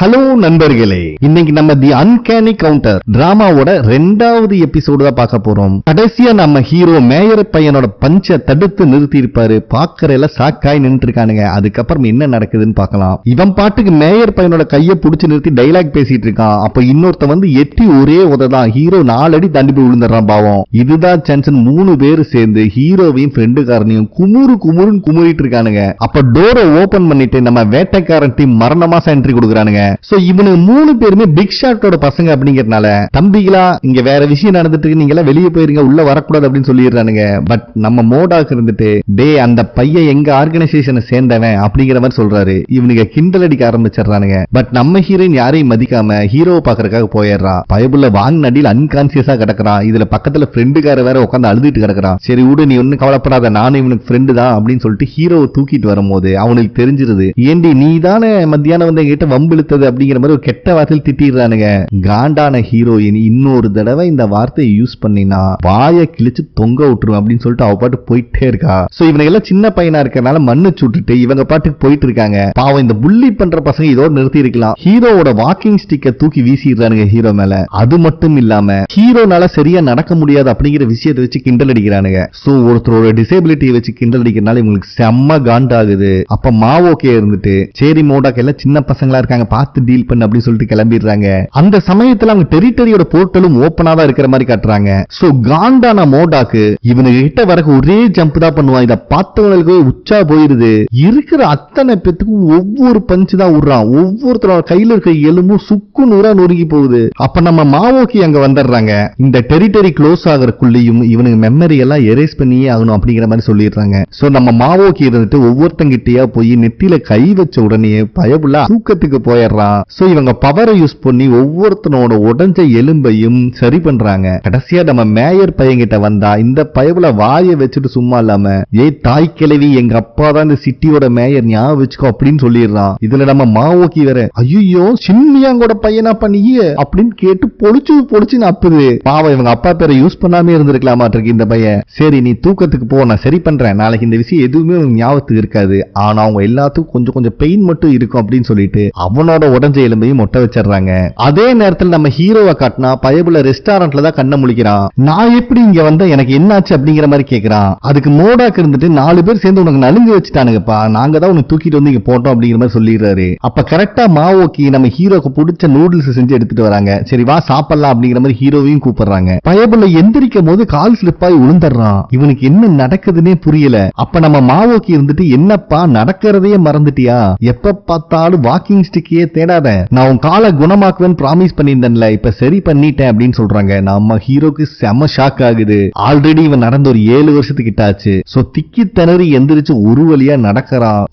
Hello நண்பர்களே, இன்னைக்கு நம்ம தி அன்கேனி கவுண்டர் டிராமாவோட 2வது எபிசோடு தான் பார்க்க போறோம். கடைசியா நம்ம ஹீரோ மேயர் பையனோட பஞ்ச தடுத்து நிறுத்தி இருப்பாரு. பாக்கறல சாக்காய் நின்று இருக்கானுங்க. அதுக்கப்புறம் என்ன நடக்குதுன்னு பார்க்கலாம். இவன் பாட்டுக்கு மேயர் பையனோட கையை புடிச்சு நிறுத்தி டைலாக் பேசிட்டு இருக்கான். அப்ப இன்னொருத்த வந்து எட்டி ஒரே உததான் ஹீரோ 4 அடி தண்டி போய் விழுந்துறான். பாவம். இதுதான் சான்சன் 3 பேர் சேர்ந்து ஹீரோவையும் ஃப்ரெண்டுக்காரனையும் குமுறுன்னு குமுறிட்டு இருக்கானுங்க. அப்ப டோரை ஓபன் பண்ணிட்டு நம்ம வேட்டைக்காரன் டீம் மரணமா என்ட்ரி கொடுக்குறானுங்க. சோ இவனுக்கு 3 பேருமே பிக் ஷாட்டோட பசங்க அப்படிங்கறதுனால, தம்பிகளா இங்க வேற விஷயம் நடந்துட்டு இருக்கு, நீங்க எல்லாம் வெளியே போயிருங்க, உள்ள வரக்கூடாது அப்படின்னு சொல்லிடுறானுங்க. பட் நம்ம மோடாக்கு இருந்துட்டு டே அந்த பையன் எங்க ஆர்கனைசேஷனை சேர்ந்தவன் அப்படிங்கிற மாதிரி சொல்றாரு. இவனுக்கு கிண்டல் அடிக்க ஆரம்பிச்சிடறானுங்க. பட் நம்ம ஹீரோயின் யாரையும் மதிக்காம ஹீரோவை பாக்குறதுக்காக போயிடுறா. பயபுள்ள வாங்க நடியில் அன்கான்சியஸா கிடக்குறான். இதுல பக்கத்துல ஃப்ரெண்டுக்கார வேற உட்காந்து அழுதுட்டு கிடக்குறான். சரி விடு, நீ ஒன்னும் கவலைப்படாத, நானும் இவனுக்கு ஃப்ரெண்டு தான் அப்படின்னு சொல்லிட்டு ஹீரோவை தூக்கிட்டு வரும்போது அவனுக்கு தெரிஞ்சிருது, ஏண்டி நீ தானே மத்தியானம் வந்து என்கிட்ட வம்பிழுத்தது அப்படிங்கிற மாதிரி ஒரு கெட்ட வார்த்தையில் திட்டிடுறானுங்க. காண்டான ஹீரோயின் இன்னொரு தடவை இந்த வார்த்தையை யூஸ் பண்ணினா வாயை கிழிச்சு தொங்க விட்டுரும் அப்படின்னு சொல்லிட்டு அவ பாட்டு போயிட்டே இருக்கா. சோ இவனுக்கு எல்லாம் சின்ன பையனா இருக்கறனால மண்ணு சுட்டுட்டு இவங்க பாட்டுக்கு போயிட்டு இருக்காங்க. பாவம் இந்த புள்ளி பண்ற பசங்க இதோட நிறுத்தி இருக்கலாம். ஹீரோவோட வாக்கிங் ஸ்டிக்கை தூக்கி வீசிடுறானுங்க ஹீரோ மேல. அது மட்டும் இல்லாம ஹீரோனால சரியா நடக்க முடியாது அப்படிங்கிற விஷயத்தை வச்சு கிண்டல் அடிக்கிறானுங்க. சோ ஒருத்தரோட டிசேபிலிட்டியை வச்சு கிண்டல் அடிக்கிறனால இவங்களுக்கு செம்ம காண்டாகுது. அப்ப மாவோக்கே இருந்துட்டு சரி மோடாக்கு எல்லாம் சின்ன பசங்களா இருக்காங்க, பார்த்து டீல் பண்ணு அப்படின்னு சொல்லிட்டு கிளம்பிடுறாங்க. அந்த சமயத்துல அவங்க டெரிட்டரியோட போர்ட்டலும் ஓபனா தான் இருக்கிற மாதிரி காட்டுறாங்க. சோ காண்டான மோடாக்கு இவனுக்கு கிட்ட வரக்கு ஒரே ஜம்ப் தான் பண்ணுவான். இத பார்த்தவங்களுக்கு உச்சா போயிருது. இருக்கிற அத்தனை பேத்துக்கும் ஒவ்வொரு பஞ்சு தான் விடுறான். ஒவ்வொருத்தரோட கையில இருக்க எலும்பும் சுக்கு நூறா நொறுங்கி போகுது. அப்ப நம்ம மாவோக்கி அங்க வந்துடுறாங்க. இந்த டெரிட்டரி க்ளோஸ் ஆகிறக்குள்ளேயும் இவனுக்கு மெமரி எல்லாம் எரேஸ் பண்ணியே ஆகணும் அப்படிங்கிற மாதிரி சொல்லிடுறாங்க. சோ நம்ம மாவோக்கி இருந்துட்டு ஒவ்வொருத்தங்கிட்டயா போய் நெத்தியில கை வச்ச உடனே பயபுள்ள தூக்கத்துக்கு போயிடுறான். சோ இவங்க பவரை யூஸ் பண்ணி ஒவ்வொருத்தனோட உடஞ்ச எலும்பையும் சரி பண்றாங்க. கடைசியா நம்ம மேயர் பையன்கிட்ட வந்தா இந்த பயபுல வாயை வச்சுட்டு சும்மா இல்லாம, ஏய் தாய் கிழவி, எங்க அப்பா தான் இந்த சிட்டியோட மேயர், ஞாபகம் வச்சுக்கோ அப்படின்னு சொல்லிடுறான். இதுல நம்ம மாவோக்கி வேற ஐயோ சின்மியாங்கோட பையனா பண்ணியே அப்படின்னு கேட்டு பொடிச்சு அப்புது. பாவம் இவங்க அப்பா பேரை யூஸ் பண்ணாம இருந்திருக்கலாமாட்டிருக்கு இந்த பையன். சரி நீ தூக்கத்துக்கு போ, நான் சரி பண்றேன், நாளைக்கு இந்த விஷயம் எதுவுமே ஞாபகத்துக்கு இருக்காது, ஆனா அவங்க எல்லாத்துக்கும் கொஞ்சம் பெயின் மட்டும் இருக்கும் அப்படின்னு சொல்லிட்டு அவனோட உடஞ்ச எலும்பையும் மொட்டை வச்சிடறாங்க. அதே நேரத்தில் நம்ம ஹீரோவை காட்டினா பயபுள்ள ரெஸ்டாரண்ட்ல தான் கண்ண முழிக்கிறான். நான் எப்படி இங்க வந்த, எனக்கு என்னாச்சு அப்படிங்கிற மாதிரி கேக்குறான். அதுக்கு மோடாக்கு இருந்துட்டு 4 பேர் சேர்ந்து உனக்கு நலுங்கு வச்சுட்டானுங்கப்பா, நாங்க தான் உனக்கு தூக்கிட்டு வந்து இங்க போட்டோம் அப்படிங்கிற மாதிரி சொல்லிடுறாரு. அப்ப கரெக்டா மாவோக்கி நம்ம ஹீரோக்கு பிடிச்ச நூடுல்ஸ் செஞ்சு எடுத்துட்டு வராங்க. சரி வா சாப்பிடலாம் அப்படிங்கிற மாதிரி ஹீரோவையும் கூப்பிடுறாங்க. பயபுள்ள எந்திரிக்கும் போது கால் ஸ்லிப்பாய் விழுந்துடுறான். இவனுக்கு என்ன நடக்குதுன்னே புரியல. அப்ப நம்ம மாவோக்கி இருந்துட்டு என்னப்பா நடக்கிறதையே மறந்துட்டியா, எப்ப பார்த்தாலும் வாக்கிங் ஸ்டிக்கையே தேடாத, நான் உன் காலை குணமாக்குவேன் ப்ராமிஸ் பண்ணியிருந்தேன்ல, இப்ப சரி பண்ணிட்டேன் அப்படின்னு சொல்றாங்க. நம்ம ஹீரோக்கு செம ஷாக் ஆகுது. ஆல்ரெடி இவன் நடந்த ஒரு 7 வருஷத்துக்கிட்ட ஆச்சு. சோ திக்கி திணறி எந்திரிச்சு ஒரு வழியா நடக்கிறான்.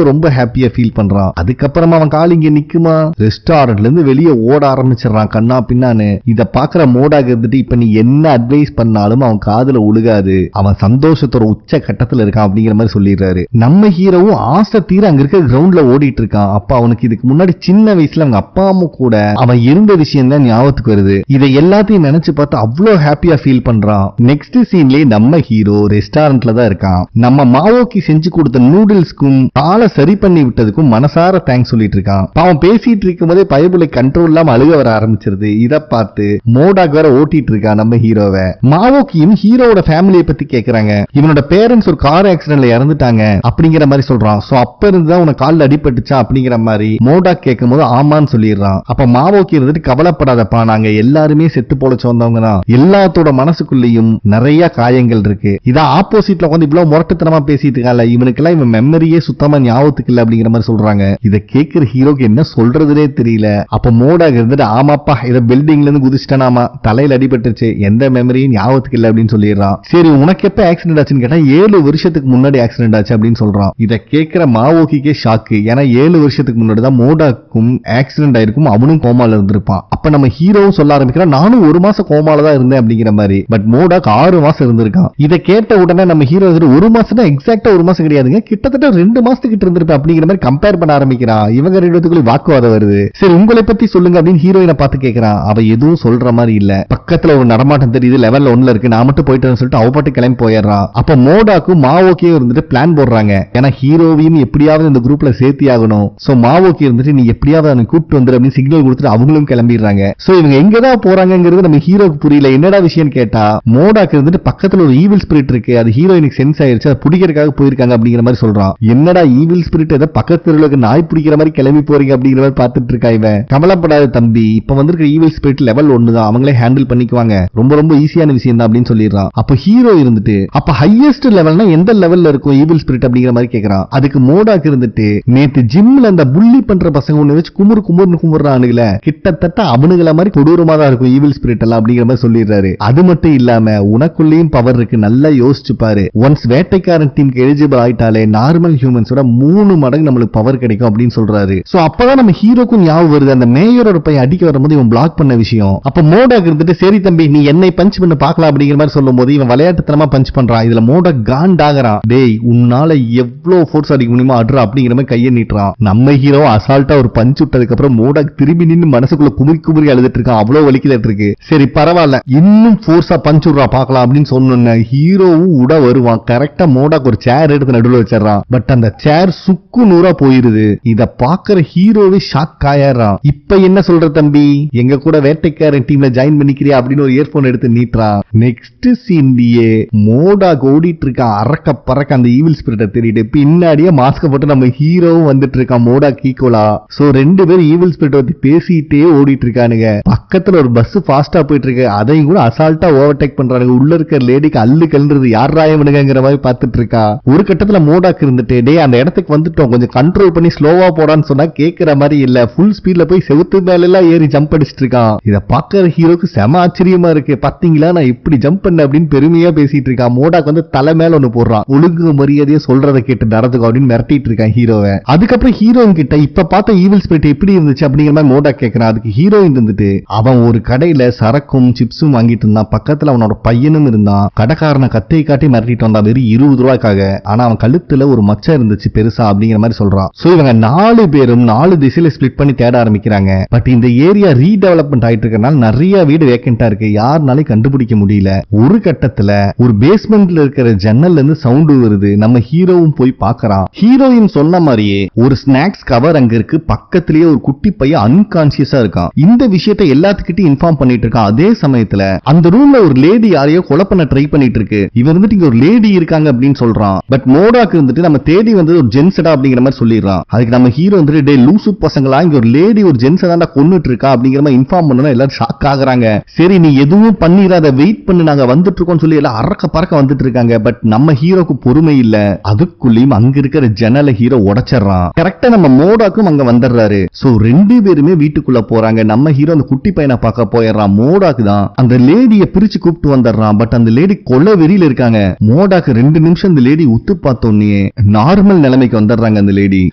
ரொம்ப ஹாப்பியா ஃபீல் பண்றான். அதுக்கப்புறமா அவன் கால் இங்க நிக்குமா, ரெஸ்டாரண்ட்ல இருந்து வெளியே ஓட ஆரம்பிச்சிடறான் கண்ணா பின்னான்னு. இத பாக்குற மோடாக இருந்துட்டு இப்ப நீ என்ன அட்வைஸ் பண்ணாலும் அவன் காதுல உழுகாது, அவன் சந்தோஷத்தோட உச்ச கட்டத்துல இருக்கான் அப்படிங்கிற மாதிரி சொல்லிடுறாரு. நம்ம ஹீரோவும் ஆசை தீர அங்க இருக்க கிரவுண்ட்ல ஓடிட்டு இருக்கான். அப்ப அவனுக்கு இதுக்கு முன்னாடி சின்ன வயசுல அவங்க அப்பா அம்மா கூட அவன் இருந்த விஷயம் தான் ஞாபகத்துக்கு வருது. இதை எல்லாத்தையும் நினைச்சு பார்த்து அவ்வளவு ஹாப்பியா ஃபீல் பண்றான். நெக்ஸ்ட் சீன்லயே நம்ம ஹீரோ ரெஸ்டாரண்ட்ல தான் இருக்கான். நம்ம மாவோக்கி செஞ்சு கொடுத்த நூடுல்ஸ்க்கும் காலை சரி பண்ணி விட்டதுக்கும் மனசார தேங்க்ஸ் சொல்லிட்டு இருக்கான். அவன் பேசிட்டு இருக்கும் போதே பயபுலை கண்ட்ரோல் இல்லாம அழுக வர ஆரம்பிச்சிருது. இத பார்த்து மோடாக் வேற ஓட்டிட்டு இருக்கான் நம்ம ஹீரோவை. மாவோக்கியும் ஹீரோவோட ஃபேமிலியை பத்தி கேக்குறாங்க. இவனோட பேரண்ட்ஸ் ஒரு கார் ஆக்சிடென்ட்ல இறந்துட்டாங்க அப்படிங்கிற மாதிரி சொல்றான். சோ அப்ப இருந்துதான் உனக்கு கால்ல அடிபட்டுச்சா அப்படிங்கிற மாதிரி மோடாக் கேட்கும் போது ஆமான்னு சொல்லிடுறான். அப்ப மாவோக்கி இருந்துட்டு கவலைப்படாதப்பா, நாங்க எல்லாருமே செத்து பொழைச்சு வந்தவங்க தான், எல்லாத்தோட மனசுக்குள்ளேயும் நிறைய காயங்கள் இருக்கு. இதான் ஆப்போசிட்ல வந்து இவ்வளவு முரட்டுத்தனமா பேசிட்டு இருக்கால, இவனுக்கெல்லாம் இவன் மெமரியே சுத்தமா ஞாபகத்துக்கு இல்ல அப்படிங்கிற மாதிரி சொல்றாங்க. இதை கேட்கிற ஹீரோக்கு என்ன சொல்றதுனே தெரியல. அப்ப மோடாக் இருந்துட்டு ஆமாப்பா இதை பில்டிங்ல இருந்து குதிச்சிட்டானாமா, தலையில அடிபட்டுருச்சு, எந்த மெமரியும் ஞாபகத்துக்கு இல்ல அப்படின்னு சொல்லிடுறான். சரி உனக்கு எப்ப ஆக்சிடென்ட் ஆச்சுன்னு கேட்டா 7 வருஷத்துக்கு முன்னாடி ஆக்சிடென்ட் ஆச்சு அப்படின்னு சொல்றான். இதை கேட்கிற மாவோக்கிக்கே ஷாக்கு. ஏன்னா 7 வருஷத்துக்கு முன்னாடி தான் மோடாக்கும் ஆக்சிடென்ட் ஆயிருக்கும், அவனும் கோமால இருந்திருப்பான். அப்ப நம்ம ஹீரோவும் சொல்ல ஆரம்பிக்கிறான், நானும் 1 மாசம் கோமால தான் இருந்தேன் அப்படிங்கிற மாதிரி. பட் மோடாக் 6 மாசம் இருந்திருக்கான். இதை கேட்ட உடனே நம்ம ஹீரோ 1 மாசம் எக்ஸாக்டா 1 மாசம் கிடையாதுங்க, கிட்டத்தட்ட 2 மாசத்துக்கிட்ட இருந்திருப்பேன் அப்படிங்கிற மாதிரி கம்பேர் பண்ண ஆரம்பிக்கிறான். இவங்க 2 பேத்துக்குள்ள வாக்குவாதம் வருது. சரி உங்களை பத்தி சொல்லுங்க அப்படின்னு ஹீரோயினை பார்த்து கேட்கிறான். அவ எதுவும் சொல்ற மாதிரி இல்ல. பக்கத்துல ஒரு நடமாட்டம் தெரியுது, லெவல்ல 1ல இருக்கு, நான் மட்டும் போயிட்டு சொல்லிட்டு அவ பாட்டு கிளம்பி போயிடுறான். அப்ப மோடாக்கும் மாவோக்கியும் இருந்துட்டு பிளான் போடுறாங்க. ஏன்னா ஹீரோவையும் எப்படியாவது இந்த குரூப்ல சேர்த்தி ஆகணும். சோ மாவோக்கி இருந்துட்டு நீ நீ எப்படியாவது அவனை கூப்பிட்டு வந்துரு அப்படின்னு சிக்னல் கொடுத்துட்டு அவங்களும் கிளம்பிடுறாங்க. சோ இவங்க எங்கதான் போறாங்கிறது நம்ம ஹீரோக்கு புரியல. என்னடா விஷயம் கேட்டா மோடாக்கு இருந்துட்டு பக்கத்துல ஒரு ஈவில் ஸ்பிரிட் இருக்கு, அது ஹீரோயினுக்கு சென்ஸ் ஆயிருச்சு, அதை பிடிக்கிறதுக்காக போயிருக்காங்க அப்படிங்கிற மாதிரி சொல்றான். என்னடா ஈவில் ஸ்பிரிட் ஏதோ பக்கத்துல நாய் பிடிக்கிற மாதிரி கிளம்பி போறீங்க அப்படிங்கிற மாதிரி பார்த்துட்டு இருக்கா இவன். கவலைப்படாத தம்பி, இப்ப வந்திருக்க ஈவில் ஸ்பிரிட் லெவல் 1 தான், அவங்களே ஹேண்டில் பண்ணிக்குவாங்க, ரொம்ப ரொம்ப ஈஸியான விஷயம் தான் அப்படின்னு சொல்லிடுறான். அப்ப ஹீரோ இருந்துட்டு அப்ப ஹையஸ்ட் லெவல்னா எந்த லெவல்ல இருக்கும் ஈவில் ஸ்பிரிட் அப்படிங்கிற மாதிரி கேக்குறான். அதுக்கு மோடாக்கு இருந்துட்டு நேத்து ஜிம்ல அந்த புள்ளி பண்ற பசங்க ஒண்ணு வச்சு குமுறுன்னு குமுறானுங்களே, கிட்டத்தட்ட அவனுங்கள மாதிரி கொடூரமா தான் இருக்கும் ஈவில் ஸ்பிரிட் எல்லாம் அப்படிங்கிற மாதிரி சொல்லிடுறாரு. அது மட்டும் இல்லாம உனக்குள்ளேயும் பவர் இருக்கு, நல்லா யோசிச்சு பாரு, ஒன்ஸ் வேட்டைக்காரன் டீமுக்கு எலிஜிபிள் ஆயிட்டாலே நார்மல் ஹியூமன்ஸோட 3 மடங்கு நம்மளுக்கு பவர் கிடைக்கும் அப்படின்னு சொல்றாரு. சோ அப்பதான் நம்ம ஹீரோக்கும் ஞாபகம் வருது அந்த மேயரோட பையன் அடிக்க வரும்போது இவன் பிளாக் பண்ண விஷயம். அப்ப மோடாக் இருந்துட்டு சரி தம்பி நீ என்னை பஞ்ச் பண்ண பாக்கலாம் அப்படிங்கிற மாதிரி சொல்லும் போது இவன் விளையாட்டுத்தனமா பஞ்ச் பண்றான். இதுல மோடாக் காண்டாகறான். டேய் உன்னால எவ்வளவு ஃபோர்ஸ் அடிக்க முடியுமோ அட்ரா அப்படிங்கிற மாதிரி கையை நீட்டுறான். நம்ம ஹீரோ அசால்ட்டா ஒரு பஞ்ச் விட்டதுக்கு அப்புறம் மோடாக் திரும்பி நின்னு மனசுக்குள்ள குமுறி அழுதுட்டு இருக்கான். அவ்வளவு வலிக்கிட்டு இருக்கு. சரி பரவாயில்ல இன்னும் ஃபோர்ஸா பஞ்ச் விடுறா பாக்கலாம் அப்படின்னு சொன்ன ஹீரோவும் உட வருவான். கரெக்டா மோடாக் ஒரு சேர் எடுத்து நடுவில் வச்சிடறான். பட் அந்த சேர் சுக்கு நூறா போயிருது. இத பாக்குற ஹீரோவே ஷாக் ஆயிடுறான். இப்ப என்ன சொல்ற தம்பி, எங்க கூட வேட்டைக்காரன் டீம்ல ஜாயின் பண்ணிக்கிறியா அப்படின்னு ஒரு இயர்போன் எடுத்து நீட்டுறான். நெக்ஸ்ட் சீன்லயே மோடாக் ஓடிட்டு இருக்கான் அரக்க பறக்க அந்த ஈவில் ஸ்பிரிட்ட தேடிட்டு. பின்னாடியே மாஸ்க போட்டு நம்ம ஹீரோவும் வந்துட்டு இருக்கான் மோடாக் ஈக்குவலா. சோ 2 பேரும் ஈவில் ஸ்பிரிட்ட பத்தி பேசிட்டே ஓடிட்டு இருக்கானுங்க. பக்கத்துல ஒரு பஸ் ஃபாஸ்டா போயிட்டு இருக்கு, அதையும் கூட அசால்ட்டா ஓவர்டேக் பண்றானுங்க. உள்ள இருக்க லேடிக்கு அல்லு கல்றது யாராயவனுங்கிற மாதிரி பார்த்துட்டு இருக்கா. ஒரு கட்டத்துல மோடாக் இருந்துட்டு டே அந்த இடத்துக்கு வந்துட்டோம் கொஞ்சம் கண்ட்ரோல் பண்ணி ஸ்லோவா போடான்னு சொன்னா கேட்கிற மாதிரி இல்ல, ஃபுல் ஸ்பீட்ல போய் செவுத்து மேல எல்லாம் ஏறி ஜம்ப் அடிச்சிட்டு இருக்கான். இத பாக்குற ஹீரோக்கு செம ஆச்சரியமா இருக்கு. பாத்தீங்களா நான் இப்படி ஜம்ப் பண்ண அப்படின்னு பெருமையா பேசிட்டு இருக்கான். மோடாக் வந்து தலை மேல ஒண்ணு போடுறான். ஒழுங்கு மரியாதையா சொல்றதை கேட்டு நடந்துக்கும் அப்படின்னு மிரட்டிட்டு இருக்கான் ஹீரோவை. அதுக்கப்புறம் ஹீரோயின் கிட்ட இப்ப பார்த்த ஈவில் ஸ்பிரிட் எப்படி இருந்துச்சு அப்படிங்கிற மாதிரி மோடாக் கேட்கறான். அதுக்கு ஹீரோயின் இருந்துட்டு அவன் ஒரு கடையில சரக்கும் சிப்ஸும் வாங்கிட்டு இருந்தான், பக்கத்துல அவனோட பையனும் இருந்தான், கடைக்காரனை கத்தையை காட்டி மிரட்டிட்டு வந்தான் வெறும் 20 ரூபாய்க்காக. ஆனா அவன் கழுத்துல ஒரு மச்சம் இருந்துச்சு பெருசா அப்படிங்கிற மாதிரி சொல்றான். சோ இவங்க 4 பேரும் 4 திசையில ஸ்பிளிட் பண்ணி தேட ஆரம்பிக்கிறாங்க. பட் இந்த ஏரியா ரீடெவலப்மெண்ட் ஆயிட்டு இருக்கனால நிறைய வீடு வேக்கண்டா இருக்கு, யாருனாலும் கண்டுபிடிக்க முடியல. ஒரு கட்டத்துல ஒரு பேஸ்மெண்ட்ல இருக்கிற ஜன்னல்ல இருந்து சவுண்ட் வருது. நம்ம ஹீரோவும் போய் பாக்குறான். ஹீரோயின் சொன்ன மாதிரியே ஒரு ஸ்நாக்ஸ் கவர் அங்க இருக்கு, பக்கத்திலேயே ஒரு குட்டி பையன் அன்கான்சியஸா இருக்கான். இந்த விஷயத்தை எல்லாத்துக்கிட்டையும் இன்ஃபார்ம் பண்ணிட்டு இருக்கான். அதே சமயத்துல அந்த ரூம்ல ஒரு லேடி யாரையோ கொலை பண்ண ட்ரை பண்ணிட்டு இருக்கு. இவன் வந்துட்டு இங்க ஒரு லேடி இருக்காங்க அப்படின்னு சொல்றான். பட் மோடாக் வந்துட்டு நம்ம தேடி வந்தது ஒரு ஜென்ஸடா அப்படிங்கிற மாதிரி சொல்லிடுறான். அதுக்கு நம்ம ஹீரோ வந்துட்டு டே லூசு பசங்களா இங்க ஒரு லேடி ஒரு ஜென்ஸை தான்டா கொன்னுட்டு இருக்கா அப்படிங்கிற மாதிரி இன்ஃபார்ம் பண்ணா எல்லாரும் ஷாக் ஆகுறாங்க. சரி நீ எதுவும் பண்ணிராத வெயிட் பண்ணி நாங்க வந்துட்டு இருக்கோம்னு சொல்லி எல்லாம் அரக்க பறக்க வந்துட்டு இருக்காங்க. பட் நம்ம ஹீரோக்கு பொறுமை இல்ல. அதுக்குள்ளேயும் அங்க இருக்கிற ஜன்னலை ஹீரோ உடைச்சிடறான். கரெக்டா நம்ம மோடாக்கும் அங்க வந்துடுறாரு. சோ 2 பேருமே வீட்டுக்குள்ள போறாங்க. நம்ம ஹீரோ அந்த குட்டி பையனை பார்க்க போயிடுறான். மோடாக்கு தான் அந்த லேடியை பிரிச்சு கூப்பிட்டு வந்துடுறான். பட் அந்த லேடி கொலை வெறியில இருக்காங்க. மோடாக்கு 2 நிமிஷம் அந்த லேடி உத்து பார்த்தோன்னே நார்மல் நிலைமைக்கு வந்துடுறாங்க அந்த லேடி.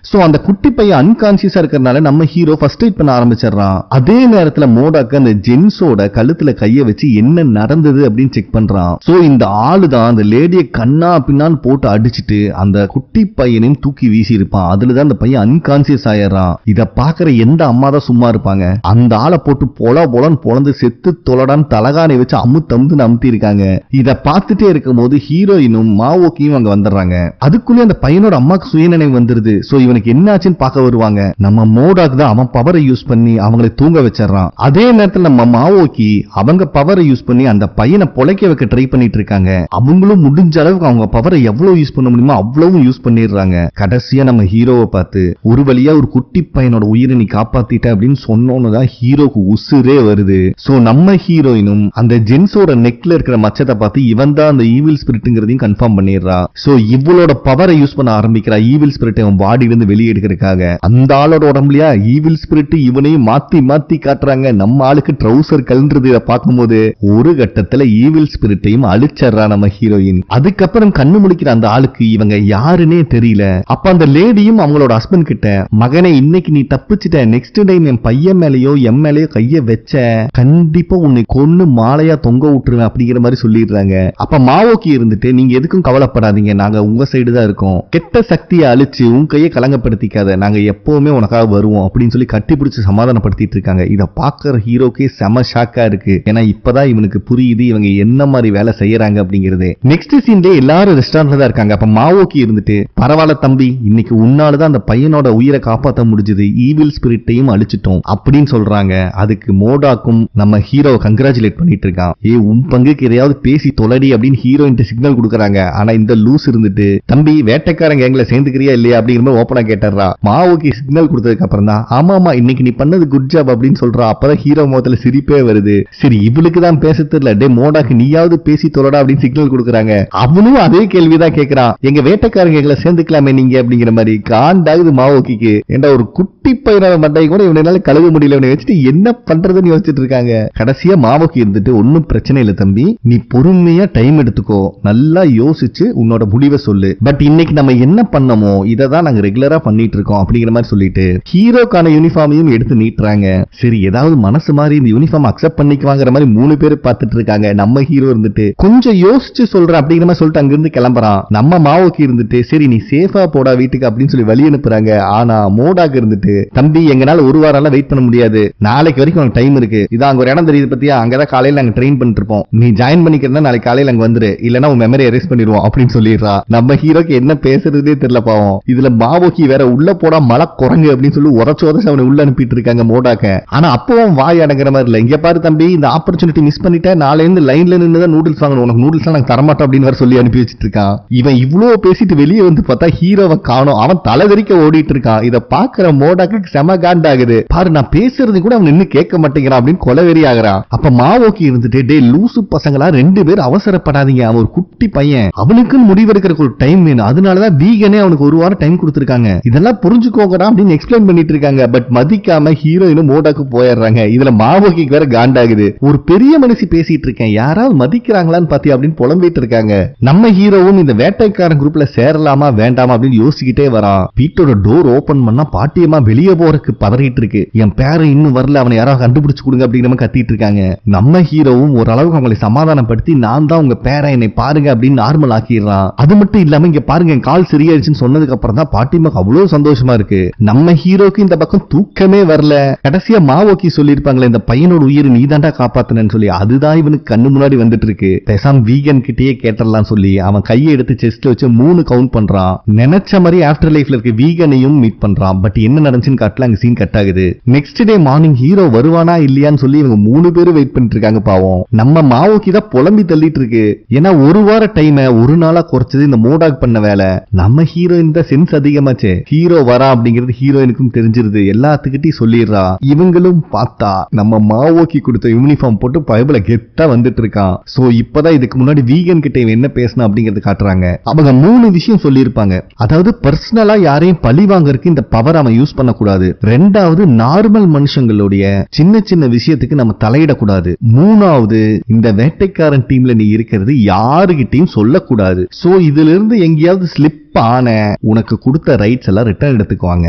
சோ அந்த குட்டி பையன் அன்கான்சியஸா இருக்கிறதுனால நம்ம ஹீரோ ஃபர்ஸ்ட் எய்ட் பண்ண ஆரம்பிச்சிடறான். அதே நேரத்துல மோடாக்கு அந்த ஜென்ஸோட கழுத்துல கைய வச்சு என்ன நடந்தது அப்படின்னு செக் பண்றான். சோ இந்த ஆளு தான் அந்த லேடியை கண்ணா பின்னான்னு போட்டு அடிச்சுட்டு அந்த குட்டி பையனையும் தூக்கி வீசி இருப்பான். அதுலதான் அந்த பையன் அன்கான்சியஸ் ஆயிடுறான். இத பாக்குற எந்த அம்மா தான் சும்மா இருப்பாங்க. அந்த ஆளை போட்டு பொலன்னு பொழந்து செத்து தொலடான்னு தலகானை வச்சு அமுத்து அமுத்தி இருக்காங்க. இத பார்த்துட்டே இருக்கும் போது ஹீரோயினும் மாவோக்கியும் அங்க வந்துடுறாங்க. அதுக்குள்ளே அந்த பையனோட அம்மாக்கு சுயநினைவு வந்துருது. சோ இவனுக்கு என்ன ஆச்சுன்னு பார்க்க வருவாங்க. நம்ம மோடாக் தான் அவன் பவரை யூஸ் பண்ணி அவங்களை தூங்க வச்சிடறான். அதே நேரத்தில் நம்ம மாவோக்கி அவங்க பவரை யூஸ் பண்ணி அந்த பையனை பொழைக்க வைக்க ட்ரை பண்ணிட்டு இருக்காங்க. அவங்களும் முடிஞ்ச அளவுக்கு அவங்க பவரை எவ்வளவு யூஸ் பண்ண முடியுமோ அவ்வளவு யூஸ் பண்ணிடுறாங்க. கடைசியா நம்ம ஹீரோவை பார்த்து ஒரு வழியா ஒரு குட்டி பையனோட உயிரை நீ காப்பாத்திட்ட அப்படின்னு சொன்னோன்னுதான் ஹீரோக்கு உசுரே வருது. சோ நம்ம ஹீரோயினும் அந்த ஜென்ஸோட நெக்ல இருக்கிற மச்சத்தை பார்த்து இவன் தான் அந்த ஈவில் ஸ்பிரிட்ங்கிறதையும் கன்ஃபார்ம் பண்ணிடுறா. சோ இவளோட பவரை யூஸ் பண்ண ஆரம்பிக்கிறா ஈவில் ஸ்பிரிட் அவன் பாடியில இருந்து வெளியே எடுக்கிறதுக்காக. அந்த ஆளோட உடம்புலயா ஈவில் ஸ்பிரிட் இவனையும் மாத்தி காட்டுறாங்க. நம்ம ஆளுக்கு ட்ரௌசர் கலன்றது இதை பார்க்கும்போது ஒரு கட்டத்துல ஈவில் ஸ்பிரிட்டையும் அழிச்சறா நம்ம ஹீரோயின். அதுக்கப்புறம் கண்ணு முடிக்கிற அந்த ஆளுக்கு இவங்க யாருன்னே தெரியல. அப்ப அந்த லேடியும் அவங்களோட ஹஸ்பண்ட் கிட்ட மகனே இன்னைக்கு நீ தப்பிச்சிட்ட, நெக்ஸ்ட் டைம் என் பையன் மேலேயோ எம் மேலேயோ கைய வச்ச கண்டிப்பா உன்னை கொன்னு மாலையா தொங்க விட்டுருவேன் அப்படிங்கிற மாதிரி சொல்லிடுறாங்க. அப்ப மாவோக்கி இருந்துட்டு நீங்க எதுக்கும் கவலைப்படாதீங்க, நாங்க உங்க சைடு தான் இருக்கோம், கெட்ட சக்தியை அழிச்சு உன் கையை கலங்கப்படுத்திக்காத, நாங்க எப்பவுமே உனக்காக வருவோம் அப்படின்னு சொல்லி கட்டி பிடிச்சு சமாதானப்படுத்திட்டு இருக்காங்க. இத பாக்குற ஹீரோக்கே செம ஷாக்கா இருக்கு. ஏன்னா இப்பதான் இவனுக்கு புரியுது இவங்க என்ன மாதிரி வேலை செய்யறாங்க அப்படிங்கிறது. நெக்ஸ்ட் சீன்ல எல்லாரும் ரெஸ்டாரண்ட்ல தான் இருக்காங்க. அப்ப மாவோக்கி இருந்துட்டு பரவாயில்ல தம்பி, இன்னைக்கு உன்னாலதான் அந்த பையனோட உயிரை காப்பாற்ற முடிஞ்சு, முடிஞ்சது, ஈவில் ஸ்பிரிட்டையும் அழிச்சிட்டோம் அப்படின்னு சொல்றாங்க. அதுக்கு மோடாக்கும் நம்ம ஹீரோ கங்க்ராச்சுலேட் பண்ணிட்டு இருக்கான். உன் பங்குக்கு எதையாவது பேசி தொலைடி அப்படின்னு ஹீரோயின் சிக்னல் கொடுக்கறாங்க. ஆனா இந்த லூஸ் இருந்துட்டு தம்பி வேட்டைக்காரங்க எங்களை சேர்ந்துக்கிறியா இல்லையா அப்படிங்கிற ஓப்பனா கேட்டுறா. மாவோக்கு சிக்னல் கொடுத்ததுக்கு அப்புறம் தான் ஆமாமா இன்னைக்கு நீ பண்ணது குட் ஜாப் அப்படின்னு சொல்றா. அப்பதான் ஹீரோ முகத்துல சிரிப்பே வருது. சரி இவளுக்கு தான் பேச தெரியல, டே மோடாக்கு நீயாவது பேசி தொலைடா அப்படின்னு சிக்னல் கொடுக்கறாங்க. அவனும் அதே கேள்விதான் கேட்கறான், எங்க வேட்டைக்காரங்க எங்களை சேர்ந்துக்கலாமே நீங்க அப்படிங்கிற மாதிரி. காண்டாகுது மாவோக்கிக்கு. ஏண்டா ஒரு குட்டி பையனால மண்டை கூட இவனால கழுவ முடியல, இவனை வச்சுட்டு என்ன பண்றதுன்னு யோசிச்சுட்டு இருக்காங்க. கடைசியா மாவோக்கி இருந்துட்டு ஒன்னும் பிரச்சனை இல்ல தம்பி, நீ பொறுமையா டைம் எடுத்துக்கோ, நல்லா யோசிச்சு உன்னோட முடிவை சொல்லு. பட் இன்னைக்கு நம்ம என்ன பண்ணமோ இதை தான் நாங்க ரெகுலரா பண்ணிட்டு இருக்கோம் அப்படிங்கிற மாதிரி சொல்லிட்டு ஹீரோக்கான யூனிஃபார்மையும் எடுத்து நீட்டுறாங்க. சரி ஏதாவது மனசு மாதிரி இந்த யூனிஃபார்ம் அக்செப்ட் பண்ணிக்குவாங்கிற மாதிரி 3 பேர் பார்த்துட்டு இருக்காங்க. நம்ம ஹீரோ இருந்துட்டு கொஞ்சம் யோசிச்சு சொல்றேன் அப்படிங்கிற மாதிரி சொல்லிட்டு அங்கிருந்து கிளம்புறான். நம்ம மாவோக்கி இருந்துட்டு சரி நீ சேஃபா போடா வீட்டுக்கு அப்படின்னு சொல்லி வழி அனுப்புறாங்க. ஆனா மோடாக்கு இருந்துட்டு தம்பி எங்கனால ஒரு வாரம் வெயிட் பண்ண முடியாது, நாளைக்கு வரைக்கும் உனக்கு டைம் இருக்கு, இதான் அங்க ஒரு இடம் தெரியுது பத்தியா, அங்கதான் காலையில நாங்க ட்ரெயின் பண்ணிட்டு இருப்போம், நீ ஜாயின் பண்ணிக்கிறதா நாளைக்கு காலையில அங்க வந்துரு, இல்லனா உன் மெமரி எரேஸ் பண்ணிடுவோம் அப்படின்னு சொல்லிடுறா. நம்ம ஹீரோக்கு என்ன பேசுறதே தெரியல பாவம். இதுல மாவோக்கி வேற உள்ள போடா மலை குரங்கு அப்படின்னு சொல்லி உரச்சு அவனை உள்ள அனுப்பிட்டு இருக்காங்க மோடாக்க. ஆனா அப்பவும் வாய் அடங்குற மாதிரி இல்ல. இங்க பாரு தம்பி இந்த ஆப்பர்ச்சுனிட்டி மிஸ் பண்ணிட்ட, நாளைல இருந்து லைன்ல நின்னுதான் நூடுல்ஸ் வாங்கணும், உனக்கு நூடுல்ஸ் நாங்க தரமாட்டோம் அப்படின்னு வேற சொல்லி அனுப்பி வச்சிட்டு இருக்கான். இவன் இவ்வளவு பேசிட்டு வெளியே வந்து பார்த்தா ஹீரோவை காணோம். அவன் தலைவரிக்க ஓடிட்டு இருக்கான். இத பாக்குற மோடாக்கு செம காண்டாகுது. பாரு நான் பேசுறது கூட அவன் இன்னும் கேட்க மாட்டேங்கிறான் அப்படின்னு கொலவெறி ஆகிறான். அப்ப மாவோக்கி இருந்துட்டு டே லூசு பசங்களா 2 பேர் அவசரப்படாதீங்க, அவன் ஒரு குட்டி பையன், அவனுக்கு முடிவெடுக்கிறதுக்கு ஒரு டைம் வேணும், அதனாலதான் வீகனே அவனுக்கு ஒரு வாரம் டைம் கொடுத்திருக்காங்க, இதெல்லாம் புரிஞ்சுக்கோங்கடா அப்படின்னு எக்ஸ்பிளைன் பண்ணிட்டு இருக்காங்க. பட் மதிக்காம ஹீரோயினும் மோடாக்கு போயிடுறாங்க. இதுல மாவோக்கிக்கு வேற காண்டாகுது. ஒரு பெரிய மனுஷி பேசிட்டு இருக்கேன், யாராவது மதிக்கிறாங்களான்னு பாத்தி அப்படின்னு புலம்பிட்டு இருக்காங்க. நம்ம ஹீரோவும் இந்த வேட்டைக்காரன் குரூப்ல சேரலாமா வேண்டாமா அப்படின்னு யோசிக்கிட்டே வரான். வீட்டோட டோர் ஓபன் பண்ணா பாட்டியம்மா வெளியே போறதுக்கு பதறிட்டு இருக்கு. என் பேரை இன்னும் வரல, அவனை யாராவது கண்டுபிடிச்சு கொடுங்க அப்படிங்கிற மாதிரி கத்திட்டு இருக்காங்க. நம்ம ஹீரோவும் ஓரளவுக்கு அவங்களை சமாதானப்படுத்தி நான் தான் உங்க பேரை என்னை பாருங்க அப்படின்னு நார்மல் ஆக்கிடுறான். அது மட்டும் இல்லாம இங்க பாருங்க என் கால் சரியாயிடுச்சுன்னு சொன்னதுக்கு அப்புறம் தான் பாட்டியம்மாக்கு அவ்வளவு சந்தோஷமா இருக்கு. நம்ம ஹீரோக்கு இந்த பக்கம் தூக்கமே வரல. கடைசியா மாவோக்கி சொல்லிருப்பாங்களே இந்த பையனோட உயிர் நீ தாண்டா காப்பாத்தனன்னு சொல்லி, அதுதான் இவனுக்கு கண்ணு முன்னாடி வந்துட்டு இருக்கு. பேசாம வீகன் கிட்டே கேட்டறலாம் சொல்லி அவன் கையை எடுத்து செஸ்ட்ல வச்சு 3 கவுண்ட் பண்றான். நினைச்ச மாதிரி ஆஃப்டர் லைஃப்ல இருக்க வீகனையும் மீட் பண்றான். பட் என்ன நடந்துச்சுன்னு காட்டல, அங்க சீன் கட் ஆகுது. நெக்ஸ்ட் டே மார்னிங் ஹீரோ வருவானா இல்லையான்னு சொல்லி இவங்க 3 பேரும் வெயிட் பண்ணிட்டு இருக்காங்க. பாவம் நம்ம மாவோக்கி தான் புலம்பி தள்ளிட்டு இருக்கு. ஏன்னா ஒரு வார டைம் ஒரு நாளா குறைச்சது இந்த மோடாக் பண்ண வேலை. நம்ம ஹீரோயின் தான் சென்ஸ் அதிகமாச்சு. ஹீரோ வரா அப்படிங்கிறது ஹீரோயினுக்கும் தெரிஞ்சிருது, எல்லாத்துக்கிட்டையும் சொல்லிடுறா. இவங்களும் பார்த்தா நம்ம மாவோக்கி கொடுத்த யூனிஃபார்ம் போட்டு பைபிள கெத்தா வந்துட்டு இருக்கான். சோ இப்பதான் இதுக்கு முன்னாடி வீகன் கிட்ட என்ன பேசணும் அப்படிங்கறது காட்டுறாங்க. அவங்க 3 விஷயம் சொல்லியிருப்பாங்க. அதாவது பர்சனலா யாரையும் பழி வாங்கறதுக்கு இந்த பவர் அவன் யூஸ் பண்ணக்கூடாது. 2வது நார்மல் மனுஷங்களுடைய சின்ன சின்ன விஷயத்துக்கு நம்ம தலையிடக்கூடாது. 3வது இந்த வேட்டைக்காரன் டீம்ல நீ இருக்கிறது யாருகிட்டையும் சொல்லக்கூடாது. சோ இதுல இருந்து எங்கேயாவது ஸ்லிப் ஆன உனக்கு கொடுத்த ரைட்ஸ் எல்லாம் ரிட்டர்ன் எடுத்துக்குவாங்க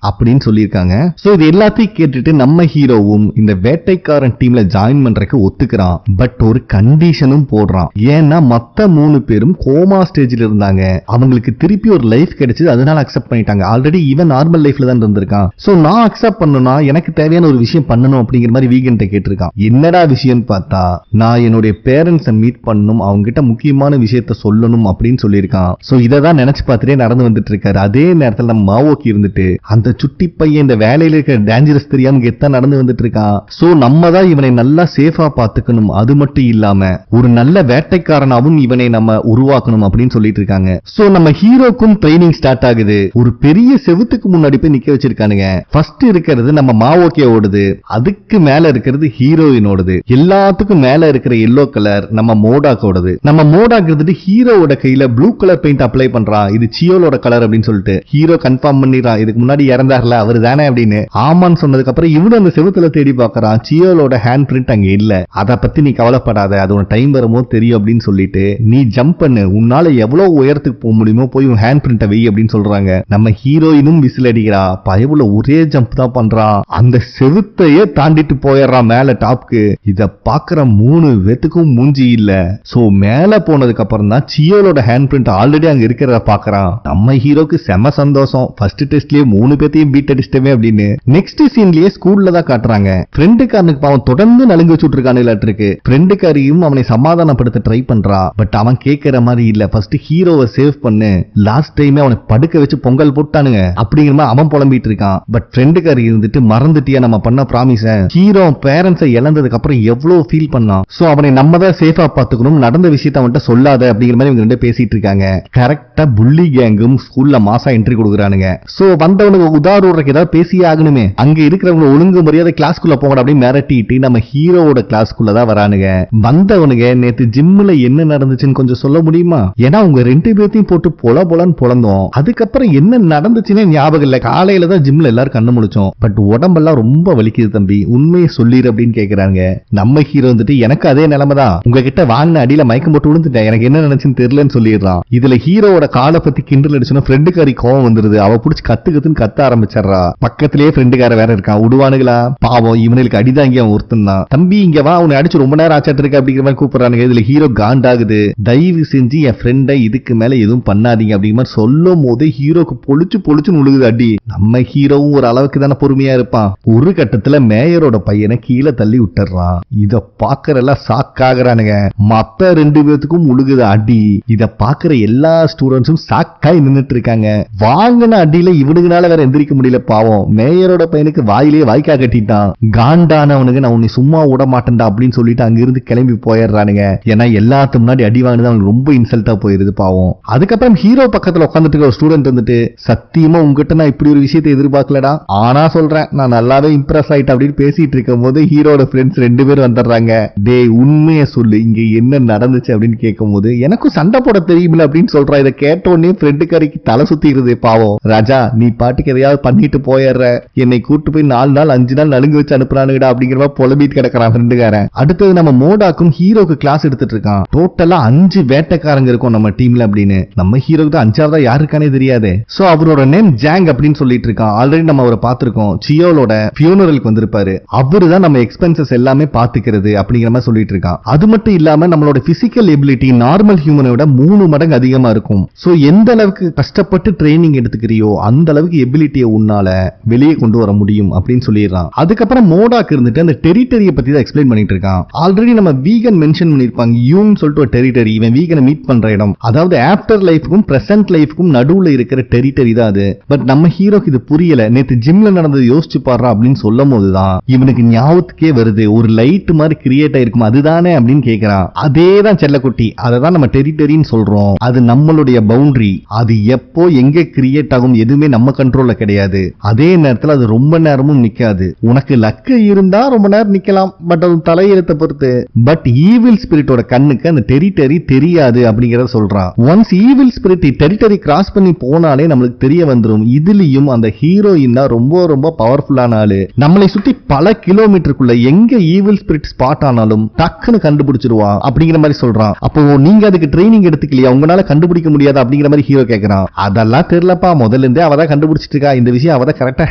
அப்படின்னு சொல்லியிருக்காங்க. சோ இது எல்லாத்தையும் கேட்டுட்டு நம்ம ஹீரோவும் இந்த வேட்டைக்காரன் டீம்ல ஜாயின் பண்றதுக்கு ஒத்துக்கிறான். பட் ஒரு கண்டிஷனும் போடுறான். ஏன்னா மத்த 3 பேரும் கோமா ஸ்டேஜ்ல இருந்தாங்க, அவங்களுக்கு திருப்பி ஒரு லைஃப் கிடைச்சது, அதனால அக்செப்ட் பண்ணிட்டாங்க. ஆல்ரெடி இவன் நார்மல் லைஃப்ல தான் இருந்திருக்கான். சோ நான் அக்செப்ட் பண்ணனும்னா எனக்கு தேவையான ஒரு விஷயம் பண்ணணும் அப்படிங்கிற மாதிரி வீகன்ட்ட கேட்டிருக்கான். என்னடா விஷயம் பார்த்தா நான் என்னுடைய பேரண்ட்ஸை மீட் பண்ணணும், அவங்க கிட்ட முக்கியமான விஷயத்த சொல்லணும் அப்படின்னு சொல்லியிருக்கான். சோ இதை தான் நினைச்சு பார்த்துட்டு நடந்து வந்துட்டு இருக்காரு. அதே நேரத்தில் நம்ம மாவோக்கி இருந்துட்டு அந்த சுட்டி பையன் இந்த வேலையில இருக்க டேஞ்சரஸ் தெரியாம கெத்தா நடந்து வந்துட்டு இருக்கான். சோ நம்ம தான் இவனை நல்லா சேஃபா பாத்துக்கணும், அது மட்டும் இல்லாம ஒரு நல்ல வேட்டைக்காரனாவும் இவனை நம்ம உருவாக்கணும் அப்படின்னு சொல்லிட்டு இருக்காங்க. சோ நம்ம ஹீரோக்கும் ட்ரைனிங் ஸ்டார்ட் ஆகுது. ஒரு பெரிய செவுத்துக்கு முன்னாடி போய் நிக்க வச்சிருக்கானுங்க. ஃபர்ஸ்ட் இருக்கிறது நம்ம மாவோக்கியோடது, அதுக்கு மேல இருக்கிறது ஹீரோயினோடது, எல்லாத்துக்கும் மேல இருக்கிற எல்லோ கலர் நம்ம மோடாக்கோடது. நம்ம மோடாக் இருந்துட்டு ஹீரோவோட கையில ப்ளூ கலர் பெயிண்ட் அப்ளை பண்றான். இது சியோலோட கலர் அப்படின்னு சொல்லிட்டு ஹீரோ கன்ஃபார்ம் பண்ணிடுறான், இதுக்கு முன்னாடி இறந்தார்ல அவர் தானே அப்படின்னு. ஆமான்னு சொன்னதுக்கு அப்புறம் இவனு அந்த செவுத்துல தேடி பார்க்கறான். சியோலோட ஹேண்ட் பிரிண்ட் அங்க இல்ல, அத பத்தி நீ கவலைப்படாத, அது ஒரு டைம் வரும்போது தெரியும் அப்படின்னு சொல்லிட்டு நீ ஜம்ப் பண்ணு, உன்னால எவ்வளவு உயரத்துக்கு போக முடியுமோ போய் உன் ஹேண்ட் பிரிண்ட வை அப்படின்னு சொல்றாங்க. நம்ம ஹீரோயினும் விசில் அடிக்கிறா. பயவுல ஒரே ஜம்ப் தான் பண்றான், அந்த செவுத்தையே தாண்டிட்டு போயிடுறான் மேல டாப்க்கு. இத பாக்குற 3 பேத்துக்கும் மூஞ்சி இல்ல. சோ மேல போனதுக்கு அப்புறம் தான் சியோலோட ஹேண்ட் பிரிண்ட் ஆல்ரெடி அங்க இருக்கிறத பாக்குறான். சொல்லிடுறான். நம்ம ஹீரோக்கு செம சந்தோஷம், ஃபர்ஸ்ட் டெஸ்ட்லயே 3 பேத்தையும் பீட் அடிச்சிட்டமே அப்படின்னு. நெக்ஸ்ட் சீன்லயே ஸ்கூல்ல தான் காட்டுறாங்க. ஃப்ரெண்டுக்காரனுக்கு பாவம் தொடர்ந்து நலுங்கு வச்சுட்டு இருக்கானுக்கு. ஃப்ரெண்டுக்காரியும் அவனை சமாதானப்படுத்த ட்ரை பண்றா. பட் அவன் கேட்கிற மாதிரி இல்ல, ஃபர்ஸ்ட் ஹீரோவை சேவ் பண்ணு, லாஸ்ட் டைமே அவனை படுக்க வச்சு பொங்கல் போட்டானுங்க அப்படிங்கிற மாதிரி அவன் புலம்பிட்டு இருக்கான். பட் ஃப்ரெண்டுக்காரி இருந்துட்டு மறந்துட்டியா நம்ம பண்ண ப்ராமிஸ. ஹீரோ பேரண்ட்ஸை இழந்ததுக்கு அப்புறம் எவ்வளவு ஃபீல் பண்ணான். சோ அவனை நம்ம தான் சேஃபா பாத்துக்கணும், நடந்த விஷயத்த அவன்கிட்ட சொல்லாத அப்படிங்கிற மாதிரி இவங்க ரெண்டு பேசிட்டு இருக்காங்க. கரெக்டா புள்ளி கேங்கும் ஸ்கூல்ல மாசா என்ட்ரி கொடுக்குறானுங்க. சோ வந்தவனுக்கு உதாரணத்துக்கு ஏதாவது பேசியே ஆகணுமே. அங்க இருக்கிறவங்க ஒழுங்கு மரியாதை கிளாஸ்க்குள்ள போங்க அப்படின்னு மிரட்டிட்டு நம்ம ஹீரோவோட கிளாஸ்க்குள்ள தான் வரானுங்க. வந்தவனுங்க நேத்து ஜிம்ல என்ன நடந்துச்சுன்னு கொஞ்சம் சொல்ல முடியுமா? ஏன்னா உங்க 2 பேர்த்தையும் போட்டு பொலன்னு பொழந்தோம். அதுக்கப்புறம் என்ன நடந்துச்சுன்னு ஞாபகம் இல்ல. காலையில தான் ஜிம்ல எல்லாரும் கண்ணு முழிச்சோம். பட் உடம்பெல்லாம் ரொம்ப வலிக்குது தம்பி, உண்மையை சொல்லிரு அப்படின்னு கேக்குறாங்க. நம்ம ஹீரோ வந்துட்டு எனக்கு அதே நிலைமை தான், உங்ககிட்ட வாங்கின அடியில மயக்கம் போட்டு விழுந்துட்டேன், எனக்கு என்ன நினைச்சுன்னு தெரியலன்னு சொல்லிடுறான். இதுல ஹீரோவோட காலை பத்தி கிண்டல் அடிச்சுன்னா ஃப்ரெண்டுக்காரி கோவம் வந்துருது. அவ புடிச்சு கத்துன்னு கத்த ஆரம்பிச்சிடறா. பக்கத்திலேயே ஃப்ரெண்டுக்கார வேற இருக்கான். விடுவானுங்களா பாவம், இவனுக்கு அடிதாங்கி அவன் ஒருத்தன் தான். தம்பி இங்க வா, உன்னை அடிச்சு ரொம்ப நேரம் ஆச்சாட்டு இருக்கு அப்படிங்கிற மாதிரி கூப்பிடுறானுங்க. இதுல ஹீரோ காண்டாகுது. தயவு செஞ்சு என் ஃப்ரெண்டை இதுக்கு மேல எதுவும் பண்ணாதீங்க அப்படிங்கிற மாதிரி சொல்லும் போது ஹீரோக்கு பொழிச்சு உழுகுது அடி. நம்ம ஹீரோவும் ஒரு அளவுக்கு தானே பொறுமையா இருப்பான். ஒரு கட்டத்துல மேயரோட பையனை கீழே தள்ளி விட்டுறான். இத பாக்குறெல்லாம் சாக்காகிறானுங்க. மத்த 2 பேத்துக்கும் உழுகுது அடி. இத பாக்குற எல்லா ஸ்டூடெண்ட்ஸும் சாக்காய் நின்னுட்டு இருக்காங்க. வாங்கின அடியில இவனுக்குனால வேற எந்திரிக்க முடியல பாவம். மேயரோட பையனுக்கு வாயிலே வாய்க்கா கட்டிட்டான். காண்டானவனுக்கு நான் உன்னை சும்மா விட மாட்டேன்டா அப்படின்னு சொல்லிட்டு அங்கிருந்து கிளம்பி போயிடுறானுங்க. ஏன்னா எல்லாத்துக்கு முன்னாடி அடி வாங்கினது அவனுக்கு ரொம்ப இன்சல்ட்டா போயிருது பாவம். அதுக்கப்புறம் ஹீரோ பக்கத்துல உட்காந்துட்டு ஒரு ஸ்டூடெண்ட் வந்துட்டு, சத்தியமா உங்ககிட்ட நான் இப்படி ஒரு விஷயத்தை எதிர்பார்க்கலடா, ஆனா சொல்றேன் நான் நல்லாவே இம்ப்ரெஸ் ஆயிட்டு அப்படின்னு பேசிட்டு இருக்கும் போது ஹீரோட ஃப்ரெண்ட்ஸ் 2 பேர் வந்துடுறாங்க. டேய் உண்மையை சொல்லு, இங்க என்ன நடந்துச்சு அப்படின்னு கேட்கும் போது எனக்கும் சண்டை போட தெரியுமில்ல அப்படின்னு சொல்றா. இதை கேட்ட உடனே ஃப்ரெண்டுக்காரிக்கு தலை சுத்திடுது பாவம். ராஜா நீ பாட்டுக்கு எதையாவது பண்ணிட்டு போயிடுற, என்னை கூட்டு போய் 4 நாள் 5 நாள் நலுங்கு வச்சு அனுப்புறானுடா அப்படிங்கிற மாதிரி புலம்பிட்டு கிடக்கிறான் ஃப்ரெண்டுக்காரன். அடுத்தது நம்ம மோடாக்கும் ஹீரோக்கு கிளாஸ் எடுத்துட்டு இருக்கான். டோட்டலா 5 வேட்டைக்காரங்க இருக்கும் நம்ம டீம்ல அப்படின்னு. நம்ம ஹீரோக்கு தான் 5ஆவதா யாருக்கானே தெரியாது. சோ அவரோட நேம் ஜாங் அப்படின்னு சொல்லிட்டு இருக்கான். ஆல்ரெடி நம்ம அவரை பார்த்திருக்கோம், சியோலோட ஃபியூனரலுக்கு வந்திருப்பாரு. அவரு தான் நம்ம எக்ஸ்பென்சஸ் எல்லாமே பாத்துக்கிறது அப்படிங்கிற மாதிரி சொல்லிட்டு இருக்கான். அது மட்டும் இல்லாம நம்மளோட பிசிக்கல் எபிலிட்டி நார்மல் ஹியூமனை விட 3 மடங்கு அதிகமா இருக்கும். சோ எந்த அளவுக்கு கஷ்டப்பட்டு ட்ரைனிங் எடுத்துக்கிறியோ அந்த அளவுக்கு எபிலிட்டியை உன்னால வெளியே கொண்டு வர முடியும் அப்படின்னு சொல்லிடுறான். அதுக்கப்புறம் மோடாக்கு இருந்துட்டு அந்த டெரிட்டரியை பத்தி தான் எக்ஸ்பிளைன் பண்ணிட்டு இருக்கான். ஆல்ரெடி நம்ம வீகன் மென்ஷன் பண்ணிருப்பாங்க, யூன்னு சொல்லிட்டு ஒரு டெரிட்டரி, இவன் வீகனை மீட் பண்ற இடம். அதாவது ஆஃப்டர் லைஃப்க்கும் பிரசன்ட் லைஃப்க்கும் நடுவுல இருக்கிற டெரிட்டரி தான் அது. பட் நம்ம ஹீரோக்கு இது புரியல. நேத்து ஜிம்ல நடந்தது யோசிச்சு பாடுறா அப்படின்னு சொல்லும் போதுதான் இவனுக்கு ஞாபகத்துக்கே வருது, ஒரு லைட் மாதிரி கிரியேட் ஆயிருக்கும் அதுதானே அப்படின்னு கேட்கிறான். அதே தான் செல்லக்குட்டி, அதை தான் நம்ம டெரிட்டரின்னு சொல்றோம். அது நம்மளுடைய பவுண்டரி. அது எப்போ எங்க கிரியேட் ஆகும் எதுவுமே நம்ம கண்ட்ரோல்ல கிடையாது. அதே நேரத்தில் அது ரொம்ப நேரமும் நிக்காது. உனக்கு லக்கு இருந்தா ரொம்ப நேரம் நிக்கலாம், பட் அது தலையெழுத்தை பொறுத்து. பட் ஈவில் ஸ்பிரிட்டோட கண்ணுக்கு அந்த டெரிட்டரி தெரியாது அப்படிங்கறத சொல்றான். Once evil spirit territory cross பண்ணி போனாலே நம்மளுக்கு தெரிய வந்துரும். இதுலயும் அந்த ஹீரோயின் தான் ரொம்ப ரொம்ப பவர்ஃபுல்லான ஆளு. நம்மளை சுத்தி பல கிலோமீட்டருக்குள்ள எங்க ஈவில் ஸ்பிரிட் ஸ்பாட் ஆனாலும் டக்குன்னு கண்டுபிடிச்சிருவா அப்படிங்கிற மாதிரி சொல்றான். அப்போ நீங்க அதுக்கு ட்ரைனிங் எடுத்துக்கலையா, உங்களால கண்டுபிடிக்க முடியாது அப்படிங்கிற மாதிரி ஹீரோ கேட்கிறான். அதெல்லாம் தெரியலப்பா, முதல்ல இருந்தே அவ தான் கண்டுபிடிச்சிட்டு இருக்கா, இந்த விஷயம் அவ தான் கரெக்டா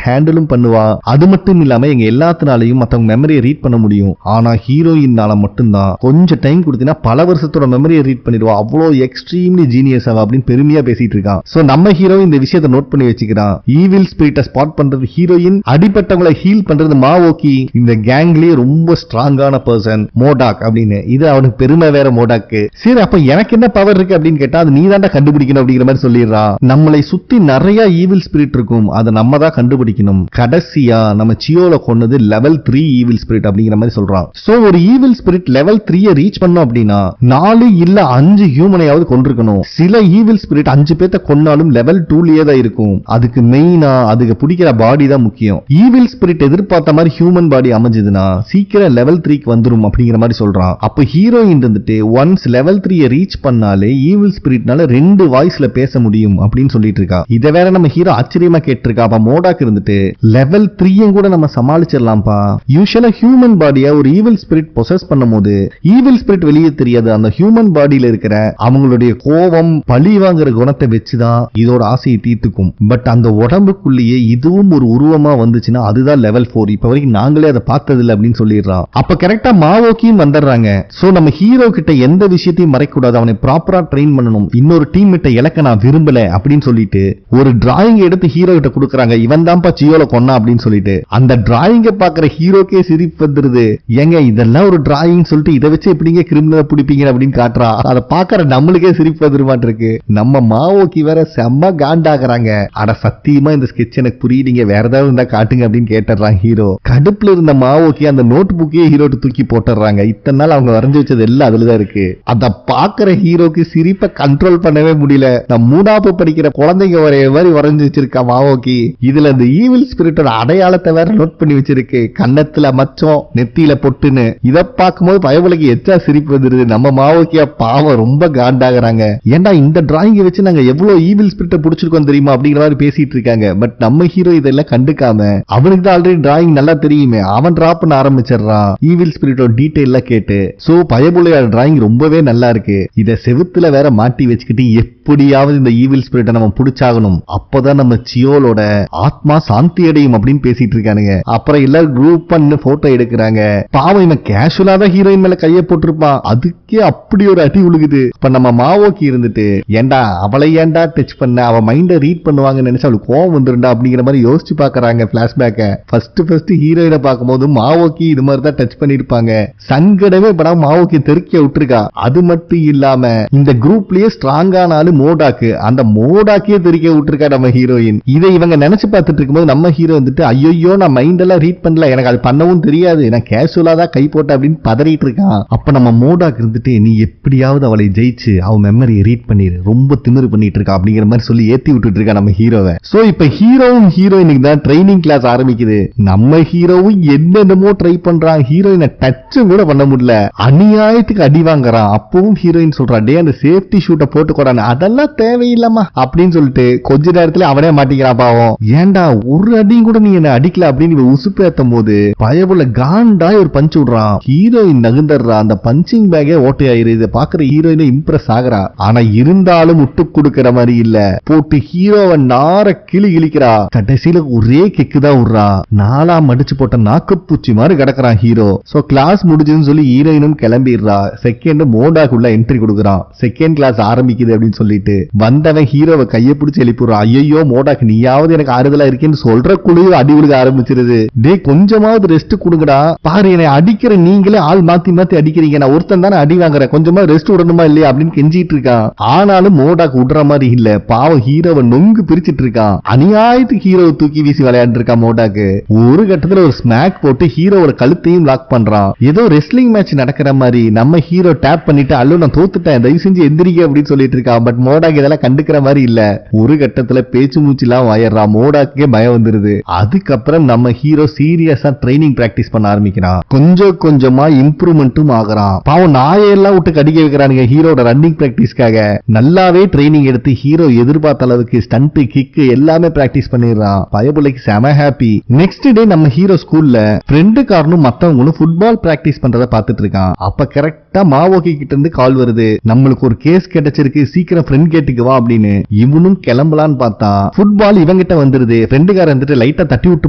ஹேண்டிலும் பண்ணுவா. அது மட்டும் இல்லாம எங்க எல்லாத்தினாலையும் மத்தவங்க மெமரியை ரீட் பண்ண முடியும். ஆனா ஹீரோயின்னால மட்டும்தான். கொஞ்சம் டைம் கொடுத்தீங்கன்னா பல வருஷத்தோட மெமரியை ரீட் பண்ணிடுவா, அவ்வளோ எக்ஸ்ட்ரீம்லி ஜீனியஸ் அவ அப்படின்னு பெருமையா பேசிட்டு இருக்கான். சோ நம்ம ஹீரோ இந்த விஷயத்தை நோட் பண்ணி வச்சுக்கிறான். ஈவில் ஸ்பிரிட்டை ஸ்பாட் பண்றது ஹீரோயின், அடிப்பட்டவங்களை ஹீல் பண்றது மாவோக்கி. இந்த கேங்லயே ரொம்ப ஸ்ட்ராங்கான பர்சன் மோடாக் அப்படின்னு. இது அவனுக்கு பெருமை வேற மோடாக்கு. சரி அப்ப எனக்கு என்ன பவர் இருக்கு அப்படின்னு கேட்டா அது நீ தாண்டா கண்டுபிடிக்கணும் அப்படிங்கிற மாதிரி சொல்லிடுறான். நம்மளை சுத்தி நிறைய ஈவில் ஸ்பிரிட் இருக்கும், அதை நம்ம தான் கண்டுபிடிக்கணும். கடைசியா நம்ம சியோல கொண்டது லெவல் 3 ஈவில் ஸ்பிரிட் அப்படிங்கிற மாதிரி சொல்றான். சோ ஒரு ஈவில் ஸ்பிரிட் லெவல் 3 ரீச் பண்ணோம் அப்படின்னா 4 இல்ல 5 ஹியூமனையாவது கொண்டிருக்கணும். சில ஈவில் ஸ்பிரிட் 5 பேத்த கொன்னாலும் லெவல் 2லயே தான் இருக்கும். அதுக்கு மெயினா அதுக்கு பிடிக்கிற பாடி தான் முக்கியம். ஈவில் ஸ்பிரிட் எதிர்பார்த்த மாதிரி ஹியூமன் பாடி அமைஞ்சதுன்னா சீக்கிரம் லெவல் 3க்கு வந்துரும் அப்படிங்கிற மாதிரி சொல்றான். அப்ப ஹீரோயின் இருந்துட்டு ஒன்ஸ் லெவல் 3 ரீச் பண்ணாலே ஈவில் ஸ்பிரிட்னால 2 வாய்ஸ்ல பேச முடியும் அப்படின்னு சொல்லிட்டு இருக்கா. இத வேற நம்ம ஹீரோ ஆச்சரியமா கேட்டிருக்கா. அப்ப மோடாக்கு இருந்துட்டு லெவல் 3 கூட நம்ம சமாளிச்சிடலாம்ப்பா. யூசுவலா ஹியூமன் பாடியை ஒரு ஈவில் ஸ்பிரிட் பொசஸ் பண்ணும்போது ஈவில் ஸ்பிரிட் வெளியே தெரியாது, அந்த ஹியூமன் பாடியில இருக்கிற அவங்களுடைய கோபம் பழி வாங்குற குணத்தை வச்சுதான் இதோட ஆசையை தீர்த்துக்கும். பட் அந்த உடம்புக்குள்ளேயே இதுவும் ஒரு உருவமா வந்துச்சுன்னா அதுதான் லெவல் 4. இப்ப வரைக்கும் நாங்களே அதை பார்த்தது இல்லை அப்படின்னு சொல்லிடுறான். அப்ப கரெக்டா மாவோக்கியும் வந்துடுறாங்க. சோ நம்ம ஹீரோ கிட்ட எந்த விஷயத்தையும் மறைக்கூடாது, அவனை ப்ராப்பரா ட்ரெயின் பண்ணணும். இன்னொரு டீம் கிட்ட இலக்க நான் விரும்பல அப்படின்னு சொல்லிட்டு ஒரு டிராயிங் எடுத்து ஹீரோ கிட்ட கொடுக்கறாங்க. இவன் தான்ப்பா சியோல கொன்னா அப்படின்னு சொல்லிட்டு அந்த டிராயிங்க பாக்குற ஹீரோக்கே சிரிப்பு வந்துருது. ஏங்க இதெல்லாம் ஒரு டிராயிங் சொல்லிட்டு இதை வச்சு எப்படிங்க கிரிமினல் பிடிப்பீங்க அப்படின்னு காட்டுறா. அதை பாக்குற நம்மளுக்கே சிரிப்பு வந்துருமான் இருக்கு. நம்ம மாவோக்கி வேற செம்ம காண்டாக்குறாங்க. அட சத்தியமா இந்த ஸ்கெட்ச் எனக்கு புரியலீங்க, வேற ஏதாவது இருந்தா காட்டுங்க அப்படின்னு கேட்டுறான் ஹீரோ. கடுப்புல இருந்த மாவோக்கி அந்த நோட் புக்கையே ஹீரோட்டு தூக்கி போட்டுறாங்க. இத்தனை நாள் அவங்க வரைஞ்சு வச்சது எல்லாம் அதுலதான் இருக்கு. அத பாக்குற ஹீரோக்கு சிரிப்பை கண்ட்ரோல் பண்ணவே முடியல. நான் மூணாப்பு படிக்கிற குழந்தைங்க வரைய மாதிரி வரைஞ்சு வச்சிருக்கா மாவோக்கி. இதுல இந்த ஈவில் ஸ்பிரிட்டோட அடையாளத்தை வேற நோட் பண்ணி வச்சிருக்கு. கன்னத்துல மச்சம், நெத்தியில பொட்டுன்னு. இத பார்க்கும்போது பயவுலக்கு எச்சா சிரிப்பு வந்துருது. நம்ம மாவோக்கியா பாவம் ரொம்ப காண்டாகிறாங்க. ஏன்டா இந்த டிராயிங் வச்சு நாங்க எவ்வளவு ஈவில் ஸ்பிரிட்ட புடிச்சிருக்கோம் தெரியுமா அப்படிங்கிற மாதிரி பேசிட்டு இருக்காங்க. பட் நம்ம ஹீரோ இதெல்லாம் கண்டுக்காம அவனுக்கு தான் ஆல்ரெடி டிராயிங் நல்லா தெரியுமே, அவன் டிராப் பண்ண ஆரம்பிச்சிடறான் ஈவில் ஸ்பிரிட்டோட டீடைல்லாம் கேட்டு. சோ பயபுலையோட டிராயிங் ரொம்பவே நல்லா இருக்கு. இத செவுத்துல வேற மாட்டி வச்சுக்கிட்டு எப்படியாவது இந்த ஈவில் ஸ்பிரிட்டை நம்ம புடிச்சாகணும், அப்பதான் நம்ம சியோலோட ஆத்மா சாந்தி அடையும் அப்படின்னு பேசிட்டு இருக்கானுங்க. அப்புறம் எல்லாரும் குரூப் பண்ணி போட்டோ எடுக்கிறாங்க. பாவம் இவன் கேஷுவலா தான் ஹீரோயின் மேல கைய போட்டிருப்பான், அதுக்கே அப்படி ஒரு அடி உழுகுது. இப்ப நம்ம மாவோக்கி இருந்துட்டு ஏண்டா அவளை ஏண்டா டச் பண்ண, அவ மைண்ட ரீட் பண்ணுவாங்கன்னு நினைச்சு அவளுக்கு கோவம் வந்துருண்டா அப்படிங்கிற மாதிரி யோசிச்சு பாக்குறாங்க. பிளாஷ்பேக்க ஃபர்ஸ்ட் ஹீரோயினை பார்க்கும்போது மாவோக்கி இது மாதிரி தான் டச் பண்ணிருப்பாங்க. சங்கடமே படம் மாவோக்கி தெருக்க விட்டுருக்கா. அது மட்டும் இல்லாம இந்த குரூப்லயே ஸ்ட்ராங்கான ஆளு மோடாக்கு, அந்த மோடாக்கே தெருக்க விட்டுருக்கா நம்ம ஹீரோயின். இதை இவங்க நினைச்சு பார்த்துட்டு இருக்கும்போது நம்ம ஹீரோ வந்துட்டு ஐயோ நான் மைண்ட் எல்லாம் ரீட் பண்ணல, எனக்கு அது பண்ணவும் தெரியாது, நான் கேஷுவலா தான் கை போட்ட அப்படின்னு பதறிட்டு இருக்கான். அப்ப நம்ம மோடாக்கு இருந்துட்டு நீ எப்படியாவது அவளை ஜெயிச்சு அவ மெமரியை ரீட் பண்ணிரு, ரொம்ப திமிரு பண்ணிட்டு இருக்கா அப்படிங்கிற மாதிரி சொல்லி ஏத்தி விட்டுட்டு இருக்கா நம்ம ஹீரோவை. சோ இப்ப ஹீரோவும் ஹீரோயினுக்கு தான் ட்ரைனிங் கிளாஸ் ஆரம்பிக்குது. நம்ம ஹீரோவும் என்னென்னமோ ட்ரை பண்றான், ஹீரோயினை டச்சும் கூட பண்ண முடியல, அநியாயத்துக்கு அடி வாங்குறான். அப்பவும் ஹீரோயின் சொல்றா டே அந்த சேஃப்டி ஷூட்டை போட்டு கொடான்னு, அதெல்லாம் தேவையில்லாமா அப்படின்னு சொல்லிட்டு கொஞ்ச நேரத்துல அவனே மாட்டிக்கிறான். பாவம் ஏண்டா ஒரு அடியும் கூட நீ என்ன அடிக்கல அப்படின்னு உசுப்பு ஏத்தும் போது பயபுள்ள காண்டா ஒரு பஞ்ச் விடுறான். ஹீரோயின் நகுந்தர்றா, அந்த பஞ்சிங் பேக்கே ஓட்டையாயிரு. இதை பாக்குற ஹீரோயினை இம்ப்ரெஸ் ஆகுறா. ஆனா இருந்தாலும் விட்டு கொடுக்கிற மாதிரி இல்ல, போட்டு ஹீரோவை நார கிழிக்கிறா. கடைசியில ஒரே கிக்கு தான் விடுறா. நாலாம் மடிச்சு போட்ட நாக்குப்பூச்சி மாதிரி கிடக்குறான் ஹீரோ. சோ கிளாஸ் முடிஞ்சுன்னு சொல்லி ஹீரோயினும் கிளம்பிடுறா. செகண்ட் மோடாக்குள்ள என்ட்ரி கொடுக்குறான். செகண்ட் கிளாஸ் ஆரம்பிக்குது அப்படின்னு சொல்லிட்டு வந்தவன் ஹீரோவை கையை பிடிச்சி எழுப்பிடுறான். ஐயோ மோடாக்கு நீயாவது எனக்கு ஆறுதலா இருக்கேன்னு சொல்ற குழுவை அடி விழுக ஆரம்பிச்சிருது. டே கொஞ்சமாவது ரெஸ்ட் கொடுங்கடா, பாரு என்னை அடிக்கிற நீங்களே ஆள் மாத்தி மாத்தி அடிக்கிறீங்க, நான் ஒருத்தன் தானே அடி வாங்குறேன், கொஞ்சமா ரெஸ்ட் விடணுமா இல்லையா அப்படின்னு கெஞ்சிட்டு இருக்கான். ஆனாலும் மோடாக்கு விடுற மாதிரி இல்ல. பாவம் ஹீரோவை நொங்கு பிரிச்சிட்டு இருக்கான். அநியாயத்துக்கு ஹீரோவை தூக்கி வீசி விளையாண்டு இருக்கான் மோடாக்கு. ஒரு கட்டத்துல ஒரு ஸ்மாக் போட்டு ஹீரோவோட கழுத்தையும் லாக் பண்றான். ஏதோ ரெஸ்லிங் மேட்ச் நடக்கிற மாதிரி நம்ம ஹீரோ டேப் பண்ணிட்டு அல்லோ நான் தோத்துட்டேன் தயவு செஞ்சு எந்திரிக்க அப்படின்னு சொல்லிட்டு இருக்கான். பட் மோடாக்கு இதெல்லாம் கண்டுக்கிற மாதிரி இல்ல. ஒரு கட்டத்துல பேச்சு மூச்சு எல்லாம் வாயிடுறான். மோடாக்கே பயம் வந்துருது. அதுக்கப்புறம் நம்ம ஹீரோ சீரியஸா ட்ரைனிங் பிராக்டிஸ் பண்ண ஆரம்பிக்கிறான். கொஞ்சம் கொஞ்சமா இம்ப்ரூவ்மெண்ட்டும் ஆகுறான். பாவம் நாயெல்லாம் விட்டு கடிக்க வைக்கிறானுங்க ஹீரோட ரன்னிங் பிராக்டிஸ்க்காக. நல்லாவே ட்ரைனிங் எடுத்து ஹீரோ எதிர்பார்த்த அளவுக்கு ஸ்டண்ட் கிக் எல்லாமே பிராக்டிஸ் பண்ணிடுறான். பயபுலைக்கு செம ஹாப்பி. நெக்ஸ்ட் டே நம்ம ஹீரோ ஸ்கூல்ல ஃப்ரெண்டுக்காரனும் மத்தவங்களும் ஃபுட்பால் பிராக்டிஸ் பண்றத பாத்துட்டு இருக்கான். அப்ப கரெக்டா மாவோக்கி கிட்ட இருந்து கால் வருது, நம்மளுக்கு ஒரு கேஸ் கிடைச்சிருக்கு, சீக்கிரம் ஃப்ரெண்ட் கேட்டுக்கு வா அப்படின்னு. இவனும் கிளம்பலான்னு பார்த்தா ஃபுட்பால் இவங்கிட்ட வந்துருது. ஃப்ரெண்டுக்காரன் வந்துட்டு லைட்டா தட்டி விட்டு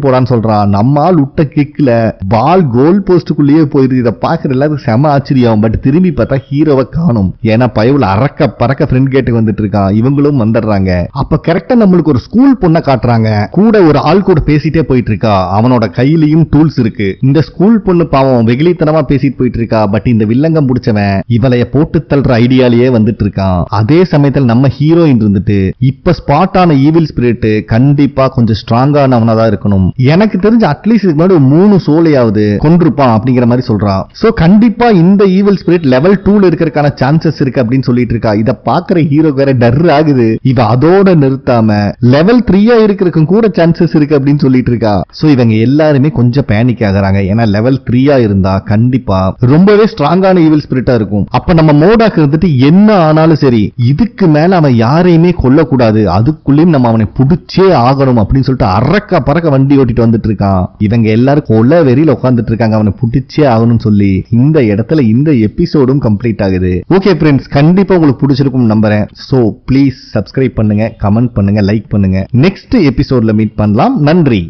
போடான்னு சொல்றான். நம்ம ஆள் விட்ட கிக்ல பால் கோல் போஸ்டுக்குள்ளேயே போயிருது. இதை பாக்குற எல்லாத்துக்கும் செம ஆச்சரியம். பட் திரும்பி பார்த்தா ஹீரோவை காணும். ஏன்னா பயவுல அறக்க பறக்க ஃப்ரெண்ட் கேட்டுக்கு வந்துட்டு இருக்கான். இவங்களும் வந்துடுறாங்க. அப்ப கரெக்டா நம்மளுக்கு ஒரு ஸ்கூல் பொண்ணை காட்டுறாங்க. கூட ஒரு ஆள் கூட பேசிட்டே போயிட்டு இருக்கா. அவனோட கையிலயும் டூல்ஸ் இருக்கு. இந்த ஸ்கூல் பொண்ணு பாவம் வெகுளித்தனமா பேசிட்டு போயிட்டு இருக்கா. பட் இந்த வில்லங்கம் முடிச்சவன் இவளைய போட்டு தள்ளுற ஐடியாலேயே வந்துட்டு இருக்கான். அதே சமயத்தில் நம்ம ஹீரோயின் இருந்துட்டு இப்ப ஸ்பாட் ஆன ஈவில் ஸ்பிரிட் கண்டிப்பா கொஞ்சம் ஸ்ட்ராங்கானவனா தான் இருக்கணும், எனக்கு தெரிஞ்ச அட்லீஸ்ட் இதுக்கு முன்னாடி 3 சோலையாவது கொண்டிருப்பான் அப்படிங்கிற மாதிரி சொல்றான். சோ கண்டிப்பா இந்த ஈவில் ஸ்பிரிட் லெவல் 2ல இருக்கிறதுக்கான சான்சஸ் இருக்கு அப்படின்னு சொல்லிட்டு இருக்கா. இத பாக்குற ஹீரோ வேற டர் ஆகுது. இவ அதோட நிறுத்தாம லெவல் 3 இருக்கிறதுக்கும் கூட சான்சஸ் இருக்கு அப்படின்னு சொல்லிட்டு இருக்கா. சோ இவங்க எல்லாருமே கொஞ்சம் பேனிக் ஆகுறாங்க. ஏன்னா லெவல் 3 இருந்தா கண்டிப்பா ரொம்பவே ஸ்ட்ராங்கான ஈவில் ஸ்பிரிட்டா இருக்கும். அப்ப நம்ம மோடாக்கு இருந்துட்டு என்ன ஆனாலும் சரி இதுக்கு மேல அவன் யாரையுமே கொல்லக்கூடாது, அதுக்குள்ளேயும் நம்ம அவனை புடிச்சே ஆகணும் அப்படின்னு சொல்லிட்டு அரக்க பறக்க வண்டி ஓட்டிட்டு வந்துட்டு இருக்கான். இவங்க எல்லாரும் கொல்ல வெறியில உட்கார்ந்துட்டு இருக்காங்க, அவனை புடிச்சே ஆகணும்னு சொல்லி. இந்த இடத்துல இந்த எபிசோடும் கம்ப்ளீட் ஆகுது. ஓகே ஃப்ரெண்ட்ஸ், கண்டிப்பா உங்களுக்கு பிடிச்சிருக்கும் நம்புறேன். சோ ப்ளீஸ் சப்ஸ்கிரைப் பண்ணுங்க, கமெண்ட் பண்ணுங்க, லைக் பண்ணுங்க. நெக்ஸ்ட் எபிசோட்ல மீட் பண்ணலாம். நன்றி.